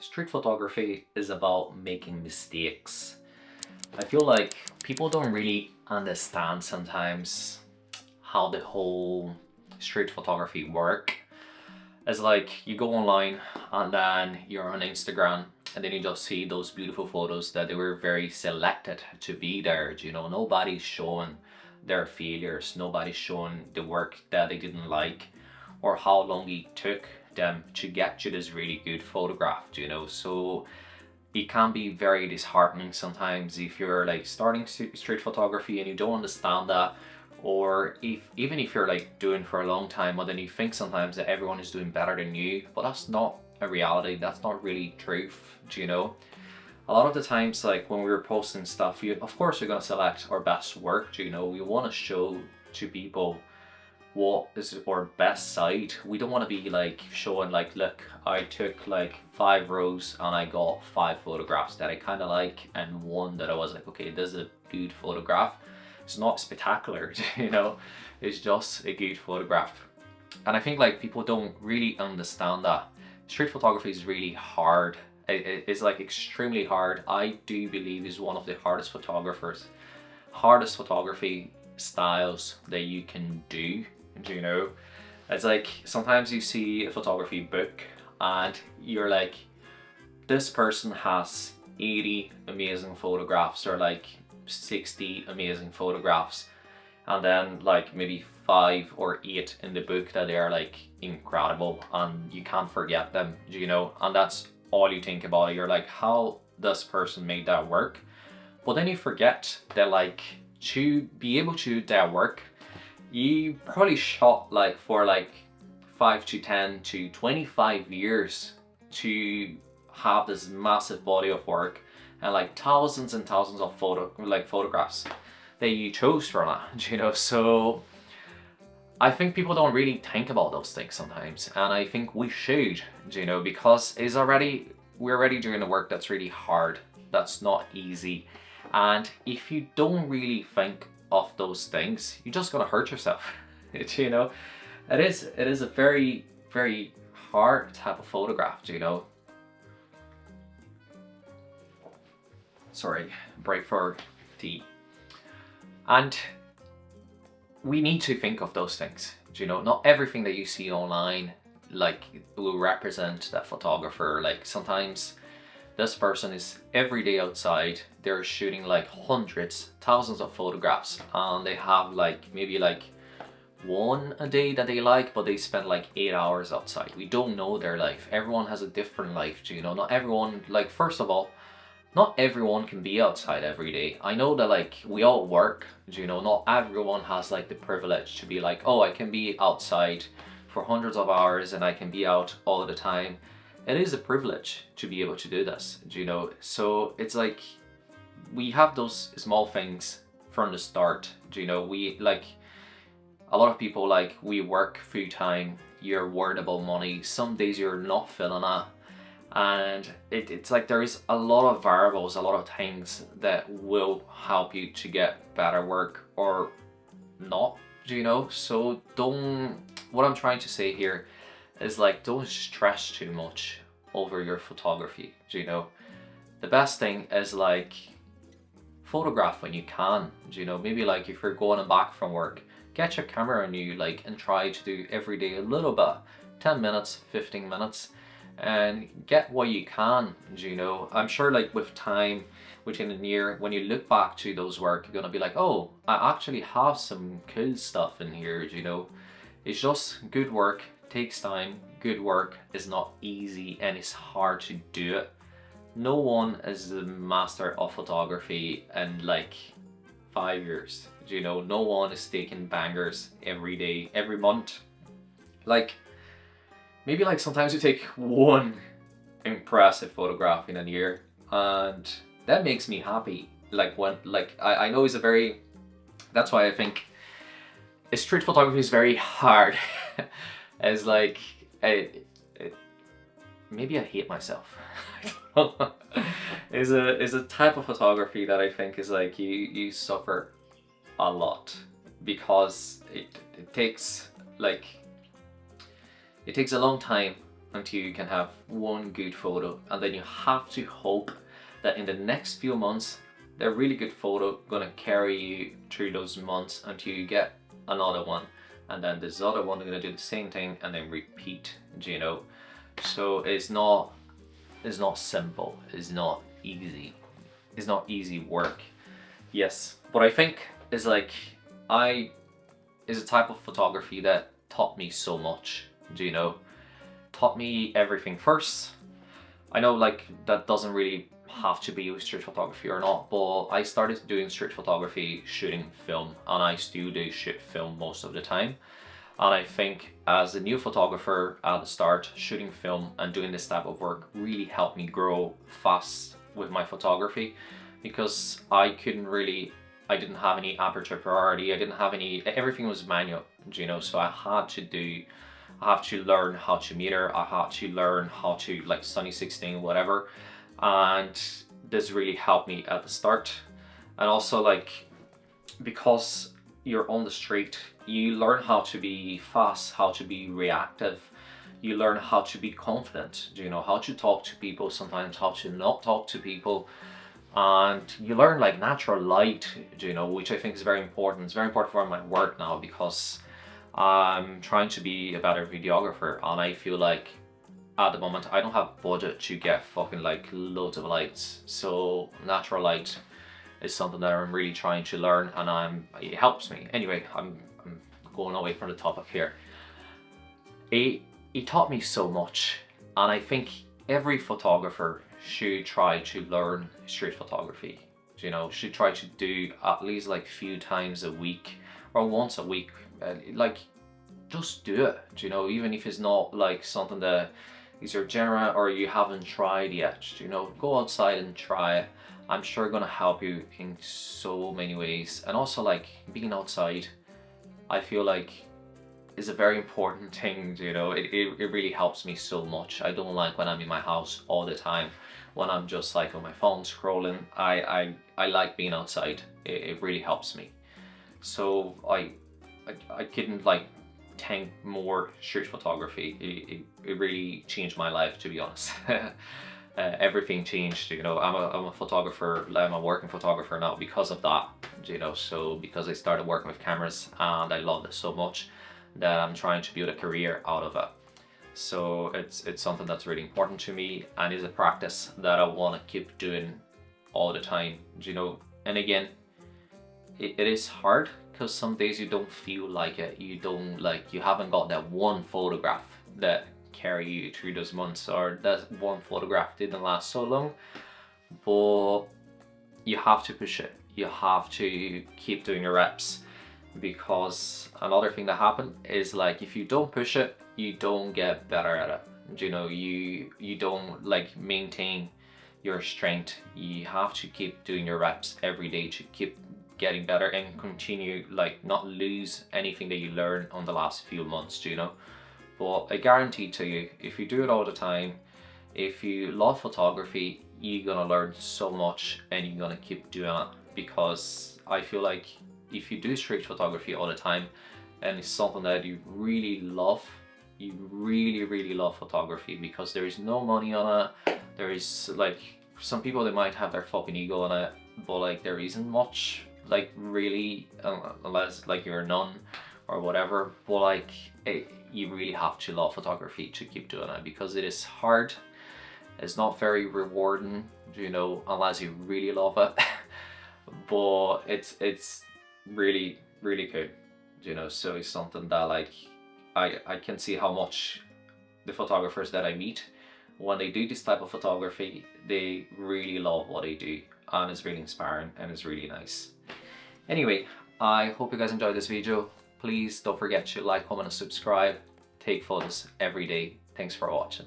Street photography is about making mistakes. I feel like people don't really understand sometimes how the whole street photography work. It's like you go online and then you're on Instagram and then you just see those beautiful photos that they were very selected to be there. Nobody's showing their failures, nobody's showing the work that they didn't like or how long it took them to get you this really good photograph. So it can be very disheartening sometimes if you're like starting street photography and you don't understand that, or if even if you're like doing for a long time, but then you think sometimes that everyone is doing better than you, but that's not a reality. That's not really truth. A lot of the times, like when we were posting stuff, you of course you're gonna select our best work. We want to show to people what is our best side. We don't want to be like showing like, look, I took like 5 rows and I got 5 photographs that I kind of like and one that I was like, okay, this is a good photograph. It's not spectacular, it's just a good photograph. And I think like people don't really understand that street photography is really hard. It's like extremely hard. I do believe is one of the hardest photography styles that you can do. It's like sometimes you see a photography book and you're like, this person has 80 amazing photographs or like 60 amazing photographs, and then like maybe 5 or 8 in the book that they are like incredible and you can't forget them, and that's all you think about. You're like, how this person made that work? But then you forget that like to be able to do that work, you probably shot like for like 5 to 10 to 25 years to have this massive body of work and like thousands and thousands of photographs that you chose from that. So I think people don't really think about those things sometimes, and I think we should, because we're already doing the work that's really hard, that's not easy. And if you don't really think of those things, you're just gonna hurt yourself. It is a very, very hard type of photograph. Sorry, break for tea. And we need to think of those things. Not everything that you see online like will represent that photographer. Like sometimes this person is every day outside, they're shooting like hundreds, thousands of photographs, and they have like maybe like one a day that they like, but they spend like 8 hours outside. We don't know their life. Everyone has a different life. Not everyone, like, first of all, not everyone can be outside every day. I know that like we all work, not everyone has like the privilege to be like, oh, I can be outside for hundreds of hours and I can be out all the time. It is a privilege to be able to do this, so it's like we have those small things from the start. We like, a lot of people, like, we work full time, you're worried about money, some days you're not feeling it, and it's like there is a lot of variables, a lot of things that will help you to get better work or not. So what I'm trying to say here is like, don't stress too much over your photography. The best thing is like photograph when you can. Maybe like if you're going back from work, get your camera on you, like, and try to do every day a little bit, 10 minutes, 15 minutes, and get what you can. I'm sure like with time, within a year, when you look back to those work, you're gonna be like, oh, I actually have some cool stuff in here. It's just good work takes time. Good work is not easy and it's hard to do it. No one is the master of photography in like 5 years. No one is taking bangers every day, every month. Like maybe like sometimes you take one impressive photograph in a year, and that makes me happy. Like when like I know it's a very, that's why I think street photography is very hard. It's like maybe I hate myself. is a type of photography that I think is like you suffer a lot because it takes like, it takes a long time until you can have one good photo, and then you have to hope that in the next few months that really good photo gonna carry you through those months until you get another one, and then this other one gonna do the same thing and then repeat, you know. So it's not simple, it's not easy work. Yes, but I think is like is a type of photography that taught me so much, you know, taught me everything. First, I know like that doesn't really have to be with street photography or not, but I started doing street photography shooting film, and I still do shoot film most of the time. And I think as a new photographer at the start, shooting film and doing this type of work really helped me grow fast with my photography, because I didn't have any aperture priority, everything was manual, you know, so I have to learn how to meter, I had to learn how to like Sunny 16, whatever. And this really helped me at the start. And also like, because you're on the street, you learn how to be fast, how to be reactive, you learn how to be confident, you know, how to talk to people, sometimes how to not talk to people. And you learn like natural light, you know, which I think is very important. It's very important for my work now, because I'm trying to be a better videographer, and I feel like at the moment I don't have budget to get fucking like loads of lights. So natural light is something that I'm really trying to learn, and it helps me. Anyway, I'm going away from the topic here. It taught me so much, and I think every photographer should try to learn street photography, you know, should try to do at least like few times a week or once a week, like just do it, you know, even if it's not like something that is your genre or you haven't tried yet, you know, go outside and try it. I'm sure gonna help you in so many ways. And also like being outside, I feel like is a very important thing, you know, it really helps me so much. I don't like when I'm in my house all the time, when I'm just like on my phone scrolling. I like being outside, it really helps me. So I couldn't like thank more street photography. It really changed my life, to be honest. Everything changed, you know. I'm a photographer, I'm a working photographer now because of that, you know. So because I started working with cameras and I love it so much that I'm trying to build a career out of it. So it's something that's really important to me, and is a practice that I want to keep doing all the time, you know. And again, it is hard, because some days you don't feel like it, you haven't got that one photograph that carry you through those months, or that one photograph didn't last so long. But you have to push it, you have to keep doing your reps, because another thing that happens is like, if you don't push it, you don't get better at it, you know. You don't like maintain your strength. You have to keep doing your reps every day to keep getting better and continue, like not lose anything that you learn on the last few months, you know. But I guarantee to you, if you do it all the time, if you love photography, you're gonna learn so much and you're gonna keep doing it. Because I feel like if you do street photography all the time and it's something that you really love, you really love photography, because there is no money on it. There is like, some people, they might have their fucking ego on it, but like there isn't much like really, unless like you're a nun or whatever. But like you really have to love photography to keep doing it, because it is hard, it's not very rewarding, you know, unless you really love it. But it's really good, you know. So it's something that like I can see how much the photographers that I meet, when they do this type of photography, they really love what they do, and it's really inspiring and it's really nice. Anyway, I hope you guys enjoyed this video. Please don't forget to like, comment and subscribe. Take photos every day. Thanks for watching.